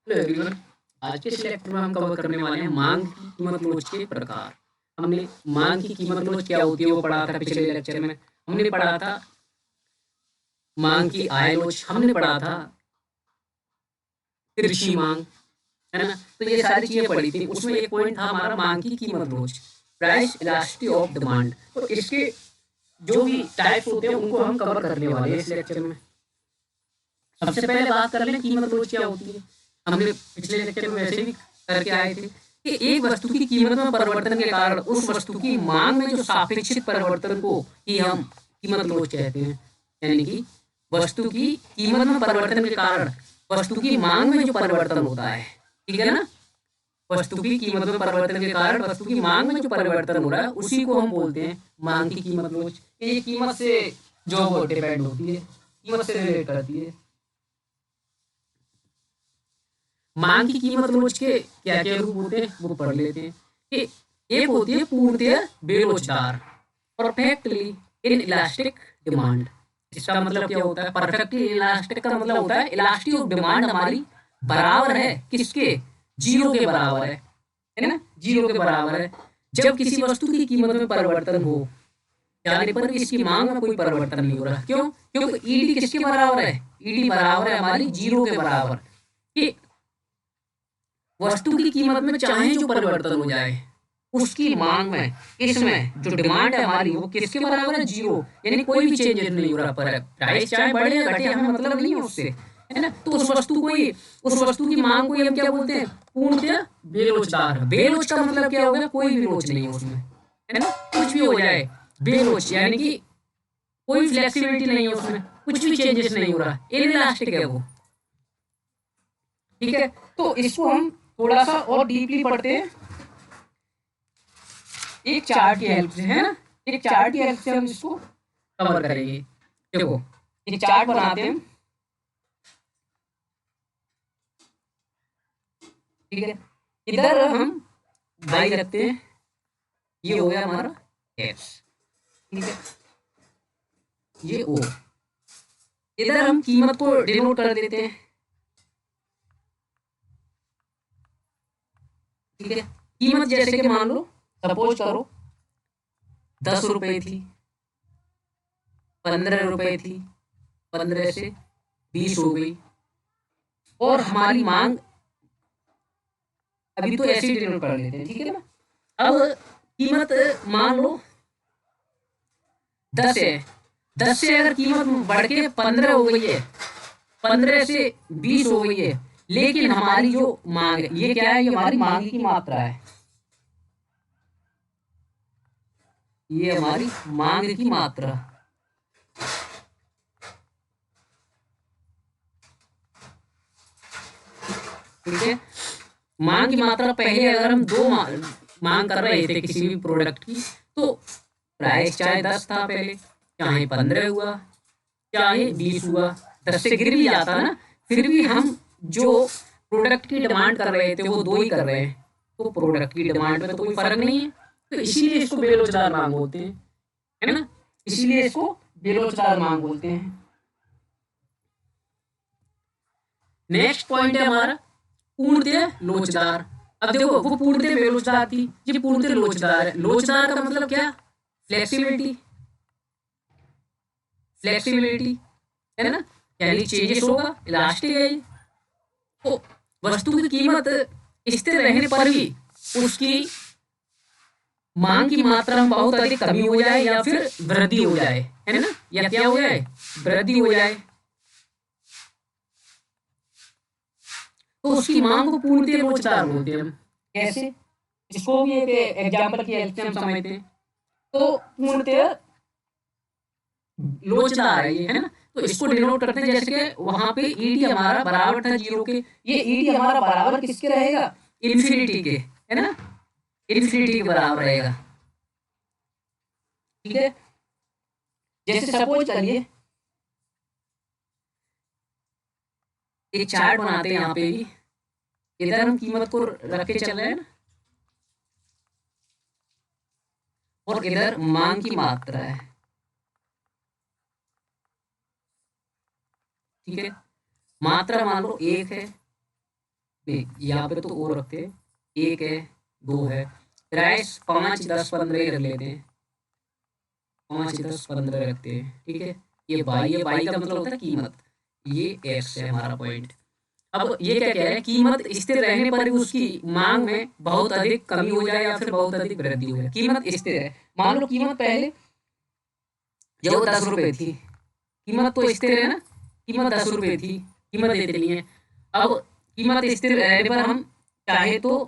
Hello everyone. आज के इस लेक्चर में हम कवर करने वाले हैं मांग की कीमत लोच के प्रकार। हमने मांग की कीमत लोच क्या होती है वो पढ़ा था पिछले लेक्चर में। हमने पढ़ा था मांग की आय लोच, हमने पढ़ा था तिरछी मांग, है ना। तो ये सारी चीजें पढ़ी थी। उसमें एक पॉइंट था हमारा मांग की कीमत लोच, प्राइस इलास्टिसिटी ऑफ डिमांड। तो इसके जो भी टाइप्स होते हैं उनको हम कवर करने वाले हैं इस लेक्चर में। सबसे पहले बात कर लें कीमत रोज क्या होती है। हमने पिछले लेक्चर में वैसे भी करके आए थे कि एक वस्तु की कीमत में परिवर्तन के कारण उस वस्तु की मांग में जो सापेक्षित परिवर्तन को ही हम कीमत लोच कहते हैं। यानी कि वस्तु की कीमत में परिवर्तन के कारण वस्तु की मांग में जो परिवर्तन होता है, ठीक है ना। वस्तु की कीमत में परिवर्तन के कारण वस्तु की मांग में जो परिवर्तन हो रहा है उसी को हम बोलते हैं मांग की कीमत लोच। ये कीमत से जो डिपेंड होती है, कीमत से रिलेट करती है। मांग की कीमत रोज के क्या क्या रूप होते हैं वो पढ़ लेते हैं कि एक होती है पूर्णतः बेलोचदार, परफेक्टली इन इलास्टिक डिमांड। इसका मतलब क्या होता है? परफेक्टली इलास्टिक का मतलब होता है इलास्टिक ऑफ डिमांड हमारी बराबर है किसके? जीरो के बराबर है ना। जीरो के बराबर है जब किसी वस्तु की कीमत में परिवर्तन हो जाने पर भी इसकी मांग में कोई परिवर्तन नहीं हो रहा। क्यों? क्योंकि ईडी किसके बराबर है? ईडी बराबर है हमारी जीरो के बराबर। कि वस्तु की कीमत में चाहे जो परिवर्तन हो जाए उसकी मांग में, इसमें जो डिमांड है हमारी वो किसके बराबर है? जीरो। यानी कोई भी चेंजेस नहीं हो रहा। पर प्राइस चाहे बढ़े या घटे हमें मतलब नहीं है उससे, है ना। तो उस वस्तु को ही, उस वस्तु की मांग को ही हम क्या बोलते हैं? पूर्णतः बेलोचदार। बेलोच का मतलब क्या हो गया? कोई भी लोच नहीं है उसमें, है ना। कुछ भी हो जाए बेलोच, यानी कि कोई फ्लेक्सिबिलिटी नहीं है उसमें, कुछ भी चेंजेस नहीं हो रहा, इनइलास्टिक है वो, ठीक है। तो इसको हम थोड़ा सा और डीपली पढ़ते हैं एक चार्ट की हेल्प से, है ना। एक चार्ट की हेल्प से हम इसको कवर करेंगे। देखो एक चार्ट बनाते हैं, ठीक है। इधर हम वाई रखते हैं, ये हो गया हमारा एक्स, ठीक है। ये ओ, इधर हम कीमत को डिनोट कर देते हैं, ठीक है। कीमत जैसे कि मान लो, सपोज करो 10 रुपए थी, 15 रुपए थी, 15 से 20 हो गई, और हमारी मांग अभी तो ऐसे ही डिनोट कर लेते हैं, ठीक है ना। अब कीमत मान लो 10 है, 10 से अगर कीमत बढ़ के 15 हो गई है, 15 से 20 हो गई है, लेकिन हमारी जो मांग है ये क्या है? ये हमारी मांग की मात्रा है, ये हमारी मांग की मात्रा, ठीक है। मांग की मात्रा पहले अगर हम दो मांग कर रहे थे किसी भी प्रोडक्ट की, तो प्राइस चाहे 10 था पहले, चाहे 15 हुआ, चाहे 20 हुआ, 10 से गिर भी जाता ना, फिर भी हम जो प्रोडक्ट की डिमांड कर रहे थे वो दो ही कर रहे हैं, तो प्रोडक्ट की डिमांड में तो कोई फर्क नहीं है। तो इसीलिए इसको बेरोजगार मांग बोलते हैं, है ना। इसीलिए इसको बेरोजगार मांग बोलते हैं। नेक्स्ट पॉइंट है हमारा पूर्णतः लोचदार। अब देखो वो पूर्णतः बेरोजगार थी, ये पूर्णतः लोचदार है। लोचदार का मतलब क्या? फ्लेक्सिबिलिटी, फ्लेक्सिबिलिटी, है ना। यानी चेंजेस होगा, इलास्टिक है ये। तो वस्तु की कीमत स्थिर रहने पर भी उसकी मांग की मात्रा में बहुत अधिक कमी हो जाए या फिर वृद्धि हो जाए, है ना, या क्या हो जाए? वृद्धि हो जाए, तो उसकी मांग को पूर्णतः लोचदार बोलते हैं हम। कैसे? इसको भी एक एग्जाम्पल की हेल्प से हम समझते हैं। तो पूर्णतः लोचदार है ये, है ना। तो इसको डिनोट करते हैं जैसे कि वहां पे ईडी हमारा बराबर था जीरो के, ये ईडी हमारा बराबर किसके रहेगा? इन्फिनिटी के, है ना। इन्फिनिटी के बराबर रहेगा, ठीक है। जैसे सपोज करिए एक चार्ट बनाते हैं यहाँ पे भी, इधर हम कीमत को रख के चल रहे हैं ना, और इधर मांग की मात्रा है, ठीक है। मात्रा मान लो 1 है, नहीं, यहाँ पे तो और रखते हैं, 1 है, 2 है, प्राइस 5, 10, 15 ही रख लेते हैं, 5, 10, 15 रखते हैं, ठीक है। ये बाई है, बाई का मतलब होता है कीमत, ये एक्स है हमारा पॉइंट। अब ये क्या कह रहा है, कीमत स्थिर रहने पर भी उसकी मांग में बहुत अधिक कमी हो जाए या फिर बहुत अधिक वृद्धि हो जाए। कीमत स्थिर है, मान लो कीमत पहले जो 10 रुपए थी, कीमत तो स्थिर है ना, कीमत 10 रुपए थी, कीमत इतनी है। अब कीमत स्थिर रहने पर हम चाहे तो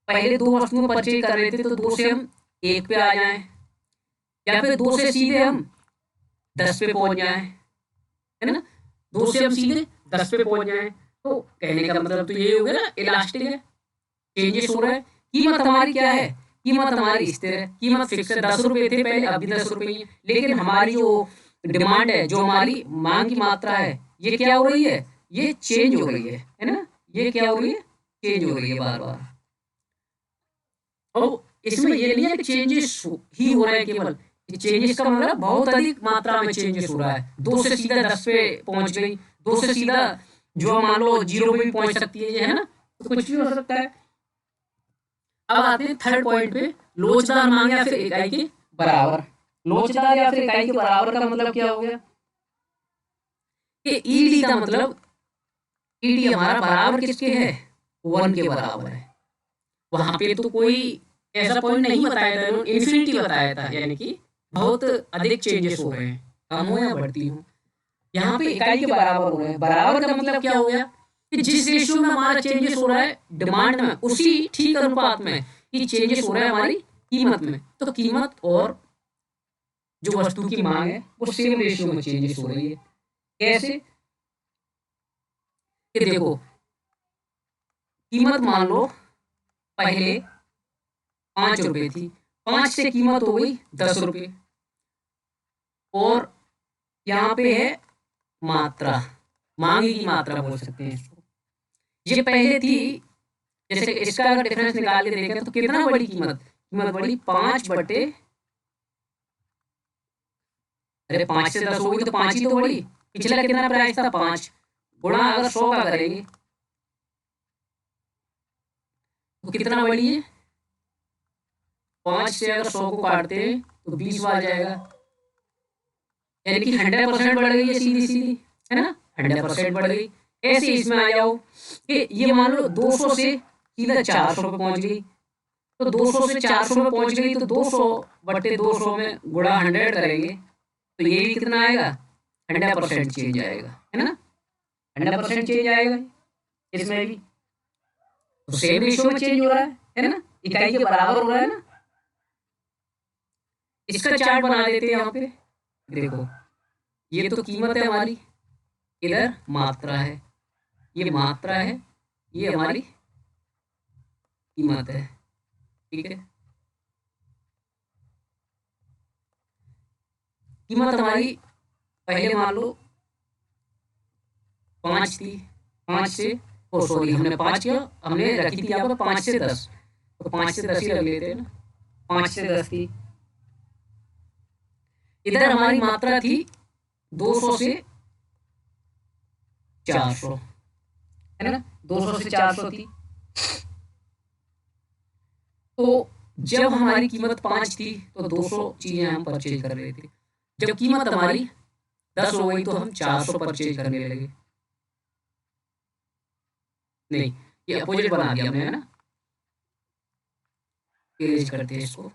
पहले 2 वस्तुएं परचेज कर रहे थे तो 2 से हम 1 पे आ जाएं, या फिर 2 से सीधे हम 10 पे पहुंच जाएं, है ना। 2 से हम सीधे 10 पे पहुंच जाएं, तो कहने का मतलब तो ये हो गया ना, इलास्टिक है, चेंजेस हो रहा है। कीमत हमारी क्या है, कीमत हमारी स्थिर है, कीमत फिक्स है, 10 रुपए थे पहले, अब भी 10 रुपए ही है। लेकिन हमारी जो डिमांड है, जो हमारी मांग की मात्रा है, ये क्या हो रही है, ये चेंज हो रही है ना, ये क्या हो रही है, चेंज हो रही है बार बार। और इसमें ये नहीं है कि चेंजेस ही हो रहे हैं केवल, चेंजेस का मतलब बहुत अधिक मात्रा में चेंजेस हो रहा है। 2 से सीधा 10 पे पहुंच गई, 2 से सीधा जो मान लो 0 पे भी पहुंच सकती है, ये है ना, तो कुछ भी हो सकता है। अब आते हैं थर्ड पॉइंट पे, लोचदार मांग या फिर इकाई के बराबर। लोचदार या फिर इकाई के बराबर का मतलब क्या हो गया, कि ईडी का मतलब, ईडी हमारा बराबर किसके है, 1 के बराबर है। वहां पे तो कोई ऐसा पॉइंट नहीं बताया था, इन्होंने इन्फिनिटी बताया था, यानी कि बहुत अधिक चेंजेस हो रहे हैं, कम हो या बढ़ती हो। यहाँ पे इकाई के बराबर हो रहे हैं, बराबर का मतलब क्या हो गया, कि जिस रेशियो में हमारा चेंजेस हो रहा है डिमांड में, उसी ठीक अनुपात में कि चेंजेस हो रहा है हमारी कीमत में। तो कीमत और जो वस्तु की मांग है वो सेम रेशियो में चेंजेस हो रही है। कैसे, कि देखो, कीमत मान लो पहले 5 रुपए थी, 5 से कीमत हो गई 10 रुपए, और यहाँ पे है मात्रा, मांग की मात्रा बोल सकते हैं इसको। ये पहले थी, जैसे इसका अगर डिफरेंस निकाल के देखें तो कितना बड़ी कीमत, कीमत बड़ी 5/, अरे 5 से 10 होगी तो 5 ही तो बड़ी। पिछला कितना प्राइस था, 5, गुणा अगर 100 का करेंगे तो कितना बड़ी है, 5 से अगर 100 को काटते हैं तो 20 आ जाएगा, यानी कि 100% बढ़ गई है सीधी सीधी, है ना, 100% बढ़ गई। ऐसे इसमें आ जाओ कि ये मान लो 200 से सीधा 400 पे पहुंच गई, तो 200 से 400 में पहुंच गई तो 200/200 में गुणा 100 करेंगे तो ये भी कितना आएगा, 100% चेंज आएगा, है ना, 100% चेंज आएगा इसमें भी। तो सेम रेशियो में चेंज हो रहा है ना, इकाई के बराबर हो रहा है ना। इसका चार्ट बना देते हैं यहाँ पे, देखो, ये तो कीमत है हमारी, इधर मात्रा है, ये मात्रा है, ये हमारी कीमत है, ठीक है। कीमत हमारी पहले मान लो 5 थी, 5 से, ओ सॉरी हमने 5 किया, हमने रखी थी यहाँ पे 5 से 10, तो 5 से 10 ही रख लेते हैं ना, 5 से 10 थी। इधर हमारी मात्रा थी 200 से 400, है ना, 200 से 400 थी। तो जब हमारी कीमत 5 थी तो 200 चीजें हम परचेज कर रहे थे, जब कीमत हमारी 10 हो गई तो हम 400 परचेज करने लगे। नहीं, ये अपोजिट बना दिया हमने, है ना, इरेज करते हैं इसको।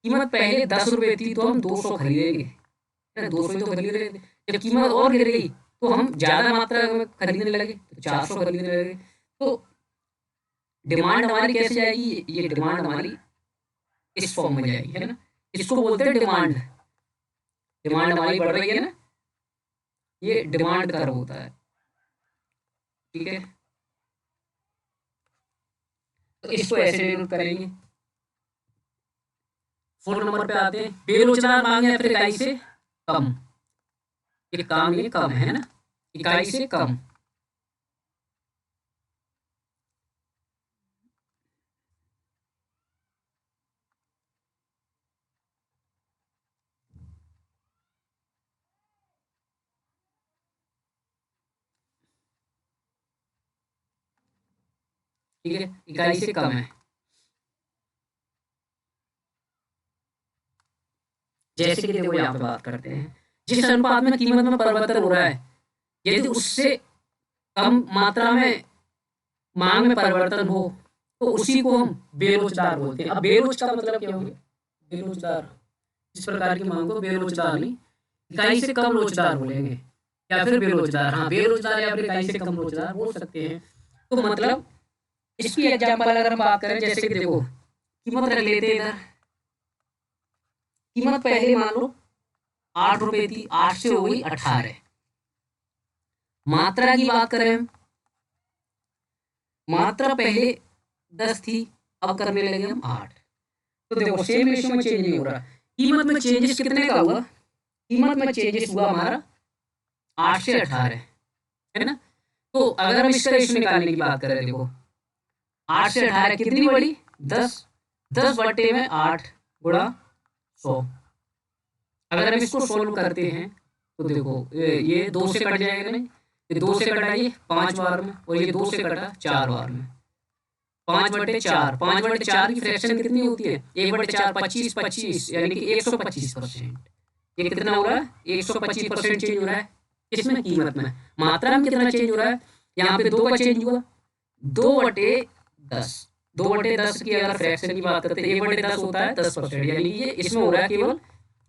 कीमत पहले 10 रुपए थी तो हम 200 खरीदेंगे, है ना, 200 ही तो खरीद रहे थे। जब कीमत और गिर गई तो हम ज्यादा मात्रा में खरीदने लगे, तो 400 खरीदने लगे। तो डिमांड हमारी कैसे जाएगी, ये डिमांड हमारी इस फॉर्म में जाएगी, है ना, इसको बोलते हैं डिमांड। डिमांड हमारी बढ़ रही है ना, ये डिमांड कर्व होता है, ठीक है। तो इसको ऐसे डिनोट करेंगे। 4 नंबर पे आते हैं, बेरोजगार मांगे या फिर इकाई से कम, ये काम, ये कम है ना, इकाई से कम। ठीक है, इकाई से कम है। जैसे कि देखो यहाँ पे बात करते हैं, जिस अनुपात में कीमत में परिवर्तन हो रहा है, यदि उससे कम मात्रा में मांग में परिवर्तन हो तो उसी को हम बेरोजगार बोलते हैं। अब बेरोज का मतलब क्या हो गया? बेरोजगार, इस प्रकार की मांग को बेरोजगार नहीं, इकाई से कम रोजगार बोलेंगे, या फिर बेरोजगार। हाँ, बेरोजगार या फिर इकाई से कम रोजगार बोल सकते हैं। तो मतलब इसकी एग्जाम्पल अगर हम बात करें, जैसे कि देखो कीमत रख लेते हैं इधर, कीमत पहले मान लो 8 रुपए थी, 8 से हो गई 18। मात्रा की बात करें हम, मात्रा पहले 10 थी, अब करने लगे हम 8। तो देखो सेम रेशियो में चेंज नहीं हो रहा। कीमत में चेंजेस कितने का हुआ? कीमत में चेंजेस हुआ हमारा 8 से 18, है ना। तो अगर हम इसका रेशियो निकालने की बात करें, देखो 8 से 18 कितनी बड़ी? 10। 10 बटे में 8 गुणा 100। अगर हम इसको सोल्व करते हैं तो देखो ये 2 से कट जाएगा, नहीं ये 2 से कटा, ये 5 बार में, और ये 2 से कटा 4 बार में। 5/4, 5/4 की फ्रैक्शन कितनी होती है? 1/4, 25, 25, यानी कि 125%। ये कितना हो रहा है? 125% चेंज हो रहा है। किसमें? कीमत में। मात्रा में कितना चेंज हो रहा है? यहाँ पे 2 का चेंज हुआ, 2/10। 2/10 की अगर फ्रैक्शन की बात करते हैं, 1/10 होता है 10%, यानी कि ये इसमें हो रहा है केवल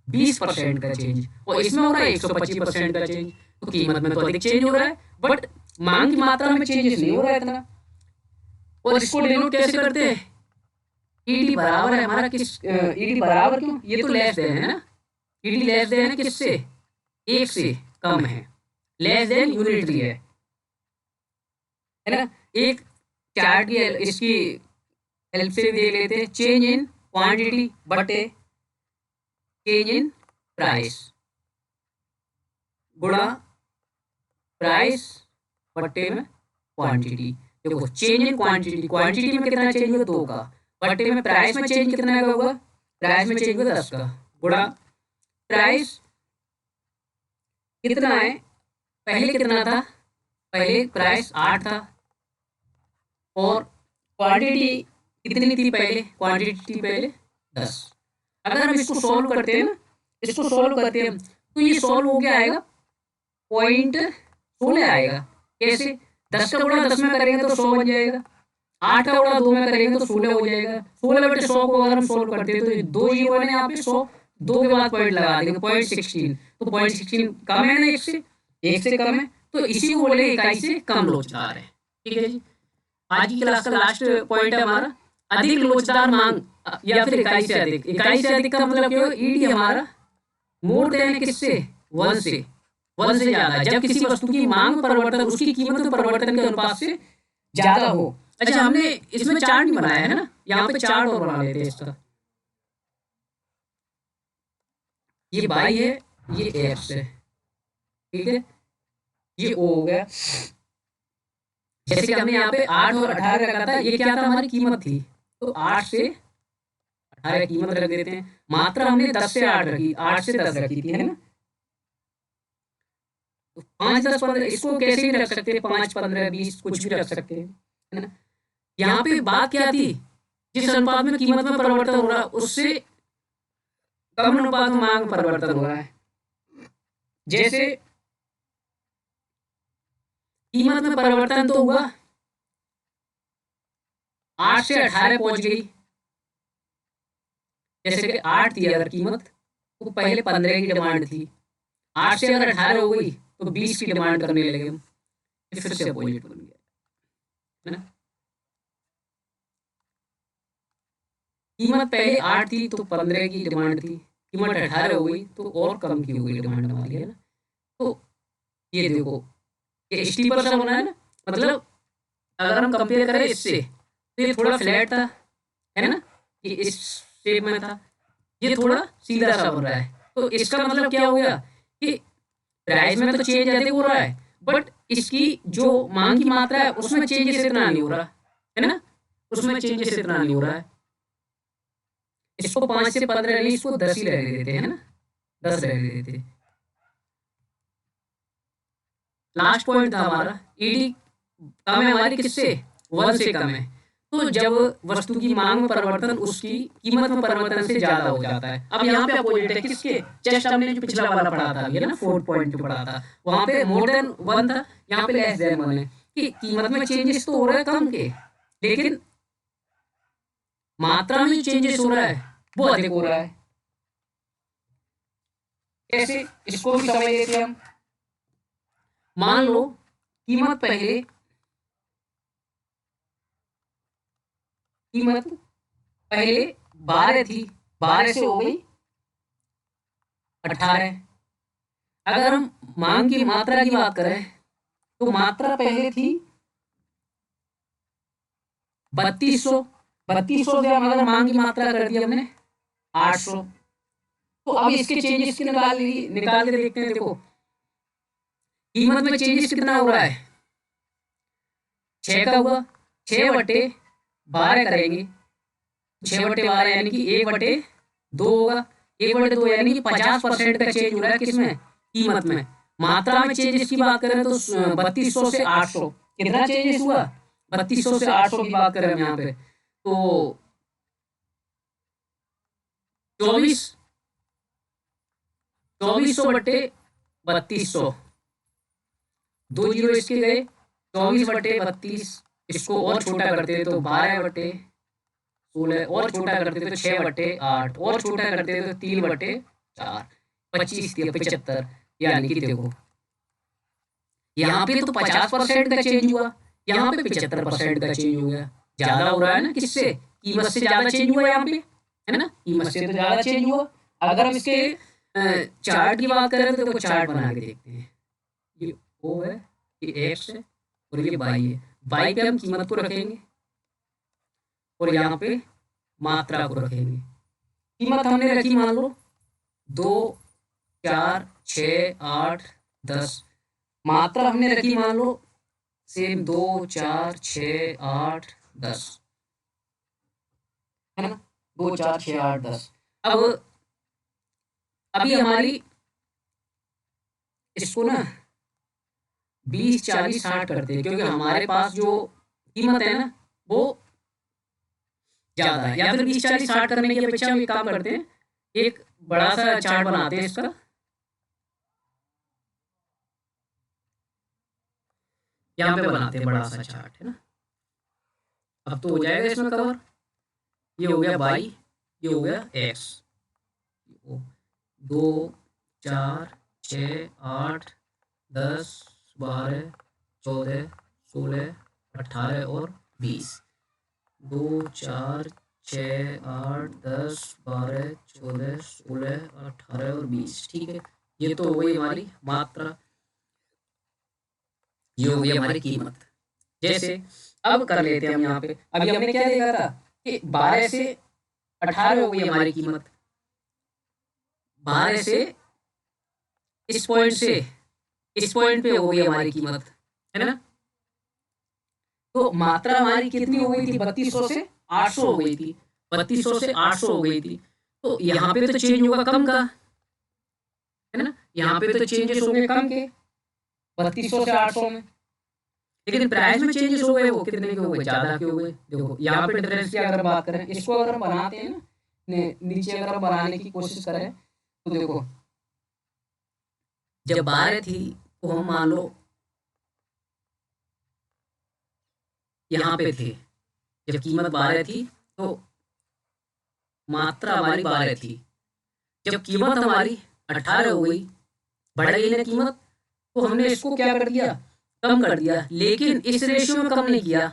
20% का चेंज, और इसमें हो रहा है 125% का चेंज। तो कीमत में तो अधिक चेंज हो रहा है, बट मांग की मात्रा में चेंजेस नहीं हो रहा है इतना। और इसको डिनोट कैसे करते हैं? ईडी बराबर है हमारा किस, ईडी बराबर क्यों? ये तो लेस देन है ना, ईडी लेस देन है किससे? 1 से कम है, लेस देन यूनिटरी है ना। एक चार्ट की इसकी हेल्प से भी देख लेते हैं। चेंज इन क्वांटिटी बटे चेंज इन प्राइस गुणा प्राइस बटे में क्वांटिटी। देखो चेंज इन क्वांटिटी, क्वांटिटी में कितना चेंज हुआ? 2 का, बटे में प्राइस में चेंज कितना का हुआ? प्राइस में चेंज हुआ 10 का, गुणा प्राइस कितना है? पहले कितना था? पहले प्राइस 8 था, और क्वांटिटी कितनी थी पहले? क्वांटिटी पहले 10। अगर हम इसको सॉल्व करते हैं ना, इसको सॉल्व करते हैं तो ये सॉल्व हो गया आएगा 0.16 आएगा। कैसे? 10 का गुणा 10 में करेंगे तो 100 बन जाएगा, 8 का गुणा 2 में करेंगे तो 16 हो जाएगा। 16/100 को अगर हम सॉल्व करते हैं तो ये 2 जीरो है ना यहाँ पे, 100 2 के बाद पॉइंट लगा देंगे, 0.16। तो 0.16 कम है ना, 1 से कम है, तो इसी को बोलेंगे इकाई से कम लोचदार है। ठीक है जी। आज की क्लास का लास्ट पॉइंट है हमारा अधिक लोचदार मांग, या फिर इकाई से अधिक। इकाई से अधिक का मतलब क्या हो? ईडी हमारा मोर देन किससे? 1 से, 1 से ज्यादा है। जब किसी वस्तु की मांग में परिवर्तन उसकी कीमत में परिवर्तन के अनुपात से ज्यादा हो। अच्छा, हमने इसमें चार्ट नहीं बनाया है ना, यहाँ पे चार्ट और बना लेते हैं इसका। ये बाई है, ये एक्स है, ठीक है, ये ओ हो गया। जैसे कि हमने यहाँ पे 8 और 18 रखा था, ये क्या था? हमारी कीमत थी। तो 8 से 18 कीमत रख देते हैं। मात्रा हमने 10 से 8 रखी, 8 से 10 रखी थी, है ना। तो 5, 10, 15 इसको कैसे भी रख सकते हैं, 5, 15, 20 कुछ भी रख सकते हैं, है ना। यहाँ पे बात क्या थी? जिस अनुपात में कीमत में परिवर्तन हो रहा है उससे कम अनुपात में मांग में परिवर्तन हो रहा है। जैसे कीमत में परिवर्तन तो हुआ, 8 से 18 पहुंच गई। जैसे कि 8 थी अगर कीमत, तो पहले 15 की डिमांड थी, 8 से अगर 18 हो गई तो 20 की डिमांड करने लगे हम, फिर से अपोजिट बन गया, है ना। कीमत पहले 8 थी तो 15 की डिमांड थी, कीमत 18 हो गई तो और कम की हो गई डिमांड हमारी, है ना। तो ये देखो ये स्टीपर सा बना है ना, मतलब अगर हम कंपेयर करें इससे तो ये थोड़ा फ्लैट था, है ना, ये इस शेप में था, ये थोड़ा सीधा सा बन रहा है। तो इसका मतलब क्या हो गया कि प्राइस में तो चेंज अधिक हो रहा है, बट इसकी जो मांग की मात्रा है उसमें चेंजेस इतना नहीं हो रहा, है ना, उसमें चेंजेस इतना नहीं हो रहा है। इसको 5 से 15 नहीं, इसको 10 ही रहने देते हैं ना, 10 रहने देते। लास्ट पॉइंट था हमारा ईडी कम है हमारी किससे? 1 से कम है। तो जब वस्तु की मांग में परिवर्तन उसकी कीमत में परिवर्तन से ज्यादा हो जाता है। अब यहाँ पे अपोजिट है किसके, जस्ट हमने जो पिछला वाला पढ़ा था, ये ना 4 पॉइंट जो पढ़ा था, वहां पे मोर देन 1 था, यहाँ पे लेस देन 1 है कि कीमत में चेंजेस तो हो रहे हैं कम के, लेकिन मात्रा में जो चेंजेस हो रहा है वो अधिक हो रहा है। कैसे, इसको भी समझ लेते हैं हम। मान लो कीमत पहले 12 थी, 12 से हो गई 18। अगर हम मांग की मात्रा की बात करें तो मात्रा पहले थी 3200, 3200 से हम अगर मांग की मात्रा कर दी हमने 800, तो अब इसके चेंजेस की निकाल के देखते हैं। देखो कीमत में चेंजेस कितना हो रहा है, 6 का हुआ, 6/12 करेंगे, 6/12 यानी कि 1/2 होगा, 1/2 यानी कि 50% का चेंज हो रहा है किसमें, कीमत में। मात्रा में चेंजेस की बात करें तो 3200 से 800 कितना चेंजेस हुआ, 3200 से 800 की बात करें हम यहाँ पे तो 2400/3200, 2 जीरो इसके गए, 24/32, इसको और छोटा करते तो 12/16, और छोटा करते तो 6/8, और छोटा करते तो 3/4, 25 75, यानी कि देखो यहाँ पे तो 50% का चेंज हुआ, यहाँ पे 75% का चेंज हो गया। ज्यादा हो रहा है ना, किससे, कीमत से ज्यादा चेंज हुआ यहाँ पे, है ना, कीमत से तो ज्यादा चेंज हुआ। अगर हम इसके चार्ट की बात करें तो देखो चार्ट बना के देखते हैं। ये ओ है, ये एक्स है और ये वाई है। वाई पे हम कीमत को रखेंगे और यहाँ पे मात्रा को रखेंगे। कीमत हमने रखी मान लो 2 4 6 8 10, मात्रा हमने रखी मान लो सेम 2 4 6 8 10, है ना, 2 4 6 8 10। अब अभी हमारी इसको ना 20 40 60 करते हैं, क्योंकि हमारे पास जो कीमत है ना वो ज्यादा है। या फिर 20 40 60 करने की अपेक्षा हम एक काम करते हैं, एक बड़ा सा चार्ट बनाते हैं इसका, यहाँ पे बनाते हैं बड़ा सा चार्ट, है ना। अब तो हो जाएगा इसमें कवर, ये हो गया वाई, ये हो गया एक्स, 2 4 6 8 10 12 14 16 18 और 20, 2 4 6 8 10 12 14 16 18 और 20, ठीक है। ये तो हो गई हमारी मात्रा, ये हो गई हमारी कीमत। जैसे अब कर लेते हैं हम यहाँ पे, अभी हमने क्या देखा था कि 12 से 18 हो गई हमारी कीमत, 12 से इस पॉइंट पे हो गई हमारी कीमत, है ना। तो मात्रा हमारी कितनी हो गई थी, 3200 से 800 हो गई थी, 3200 से 800 हो गई थी। तो यहाँ पे तो चेंज होगा कम का, है ना, यहाँ पे तो चेंजेस होंगे कम के 3200 से 800 में, लेकिन प्राइस में चेंजेस हो गए वो कितने के हो गए, ज्यादा के हो गए। देखो यहाँ पे डिफरेंस की अगर बात करें, इसको अगर हम बनाते हैं ना, नीचे अगर हम बनाने की कोशिश करें तो देखो जब 12 थी तो हम मान लो यहाँ पे थे, जब कीमत 12 थी तो मात्रा हमारी 12 थी। जब कीमत हमारी 18 हो गई, बढ़ गई ना कीमत, तो हमने इसको क्या कर दिया, कम कर दिया। लेकिन इस रेशियो में कम नहीं किया,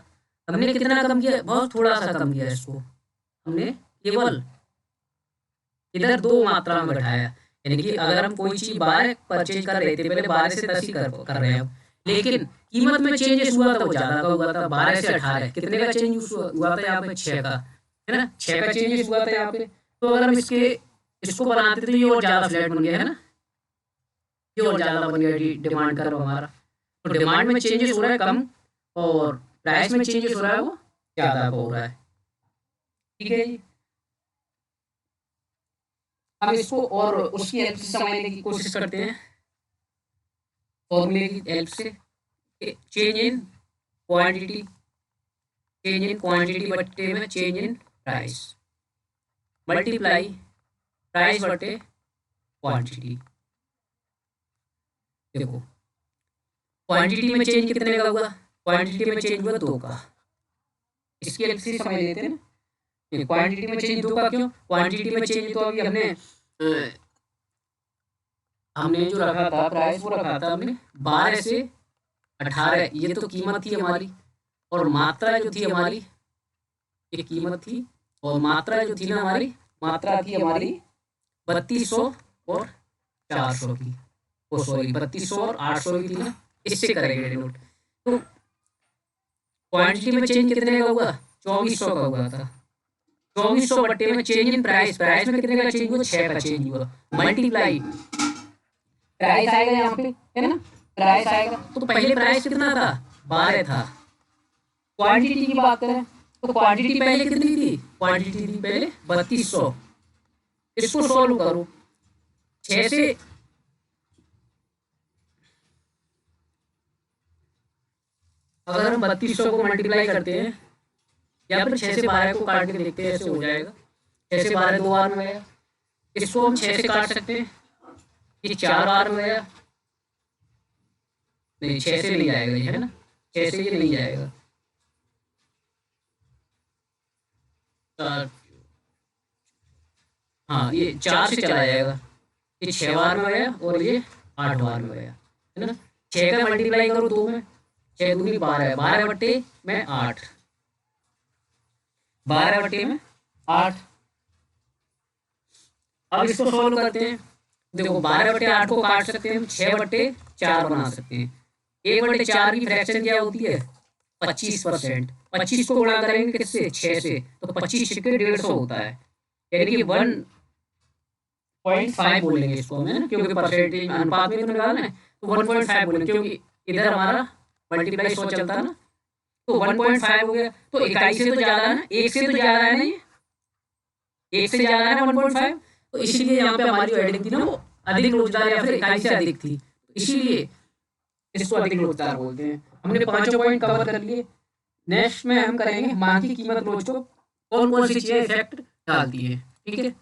हमने कितना कम किया, बहुत थोड़ा सा कम किया इसको, हमने केवल इधर 2 मात्रा में बैठाया। यानी कि अगर हम कोई चीज 12 परचेज कर रहे थे, पहले 12 से 10 ही कर रहे हैं, लेकिन कीमत में चेंजेस हुआ था वो ज्यादा का हुआ था, 12 से 18 कितने का चेंज हुआ था यहाँ पे, 6 का, है ना, 6 का चेंजेस हुआ था यहाँ पे। तो अगर हम इसको बनाते तो ये और ज्यादा फ्लैट बन गया, है ना, ये और ज्यादा बन गया डिमांड कर्व हमारा। तो डिमांड में चेंजेस हो रहा है कम और प्राइस में चेंजेस हो रहा है वो ज्यादा हो रहा है, ठीक है जी। हम इसको और उसकी हेल्प से समझने की कोशिश करते हैं, फॉर्मूले की हेल्प से। Change in quantity change in quantity बट्टे में change in price, multiply price बटे क्वांटिटी। देखो क्वांटिटी में चेंज कितने का हुआ, क्वांटिटी में चेंज हुआ 2 का। इसकी एलसी समझ लेते हैं ना, क्वांटिटी में चेंज 2 का क्यों, क्वांटिटी में चेंज तो अभी हमने जो रखा था प्राइस, वो रखा था हमने 12 से 18, ये तो कीमत थी हमारी, और मात्रा जो थी हमारी, ये कीमत थी, और मात्रा जो थी ना हमारी, मात्रा थी हमारी 3200 और 400 की, ओ सॉरी 3200 और 800 की थी ना, इससे करेंगे डिनोट। तो क्वांटिटी में चेंज कितने का हुआ, 2400 का हुआ था। 2400 बट्टे में चेंज इन प्राइस, प्राइस में कितने का चेंज हुआ, 6 का चेंज हुआ, मल्टीप्लाई प्राइस आएगा यहाँ पे, है ना, प्राइस आएगा। तो पहले प्राइस कितना था, 12 था। क्वांटिटी की बात करें तो क्वांटिटी पहले कितनी थी, क्वांटिटी थी पहले 3200। इसको सॉल्व करो, 6 से अगर हम 3200 को मल्टीप्लाई करते हैं, या फिर 6 से 12 को काट के देखते हैं, ऐसे हो जाएगा। 6 से 12 2 बार में गया, इसको हम 6 से काट सकते हैं, ये 4 बार में गया, नहीं 6 से नहीं जाएगा ये, है ना, 6 से ये नहीं जाएगा। हाँ ये 4 से चला जाएगा, ये 6 बार में गया और ये 8 बार में गया, है ना। 6 का मल्टीप्लाई करो 2 में, 6 दूनी 12, 12 बट्टे में 8, 12 बट्टे में 8। अब इसको सोल्व करते हैं, देखो 12 बट्टे 8 को काट सकते हैं हम, 6 बट्टे 4 बना सकते हैं। 1 बट्टे 4 की फ्रैक्शन क्या होती है, 25%। 25 को गुणा करेंगे किससे, 6 से, तो 25 के 150 होता है, यानी कि 1.5 बोलेंगे इसको हमें, क्योंकि परसेंटेज अनुपात में तो निकालना है, तो 1.5 बोलेंगे, क्योंकि इधर हमारा मल्टीप्लाई 100 चलता है ना, तो 1.5 हो गया। तो इकाई से तो ज्यादा है ना, 1 से तो ज्यादा है ना, ये 1 से ज्यादा है ना 1.5, तो इसीलिए यहाँ पे हमारी जो हेडिंग थी ना, वो अधिक लोचदार या फिर इकाई से अधिक थी, इसीलिए इसको अधिक लोचदार बोलते हैं। हमने 5 पॉइंट कवर कर लिए। नेक्स्ट में हम करेंगे मांग की कीमत लोच को कौन कौन सी चीजें इफेक्ट डालती है, ठीक है।